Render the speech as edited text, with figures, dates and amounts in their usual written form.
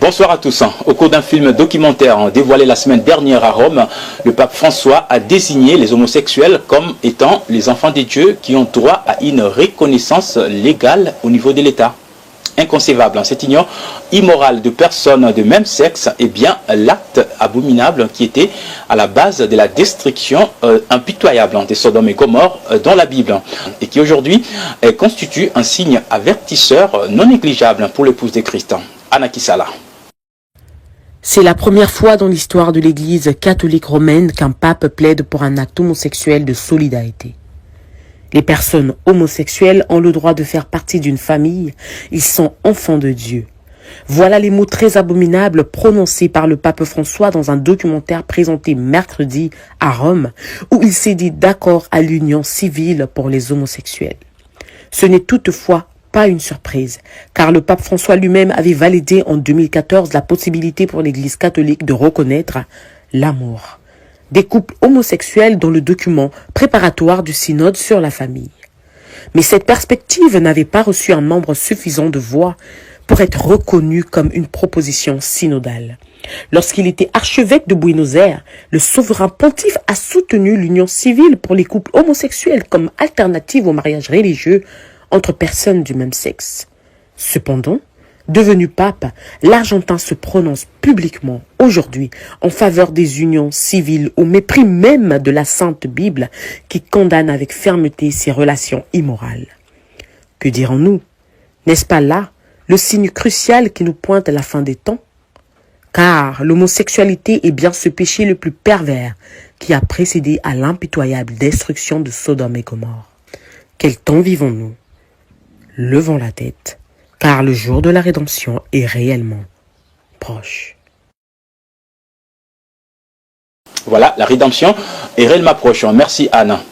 Bonsoir à tous. Au cours d'un film documentaire dévoilé la semaine dernière à Rome, le pape François a désigné les homosexuels comme étant les enfants des dieux qui ont droit à une reconnaissance légale au niveau de l'État. Inconcevable, cette union immorale de personnes de même sexe est bien l'acte abominable qui était à la base de la destruction impitoyable des Sodome et Gomorrhe dans la Bible et qui aujourd'hui constitue un signe avertisseur non négligeable pour l'épouse de Christ. Anna Kisala. C'est la première fois dans l'histoire de l'Église catholique romaine qu'un pape plaide pour un acte homosexuel de solidarité. Les personnes homosexuelles ont le droit de faire partie d'une famille, ils sont enfants de Dieu. Voilà les mots très abominables prononcés par le pape François dans un documentaire présenté mercredi à Rome, où il s'est dit d'accord à l'union civile pour les homosexuels. Ce n'est toutefois pas une surprise, car le pape François lui-même avait validé en 2014 la possibilité pour l'Église catholique de reconnaître l'amour des couples homosexuels dans le document préparatoire du synode sur la famille. Mais cette perspective n'avait pas reçu un nombre suffisant de voix pour être reconnue comme une proposition synodale. Lorsqu'il était archevêque de Buenos Aires, le souverain pontife a soutenu l'union civile pour les couples homosexuels comme alternative au mariage religieux entre personnes du même sexe. Cependant, devenu pape, l'Argentin se prononce publiquement aujourd'hui en faveur des unions civiles au mépris même de la Sainte Bible qui condamne avec fermeté ces relations immorales. Que dirons-nous? N'est-ce pas là le signe crucial qui nous pointe à la fin des temps? Car l'homosexualité est bien ce péché le plus pervers qui a précédé à l'impitoyable destruction de Sodome et Gomorrhe. Quel temps vivons-nous? Levons la tête, car le jour de la rédemption est réellement proche. Voilà, la rédemption est réellement proche. Merci Anna.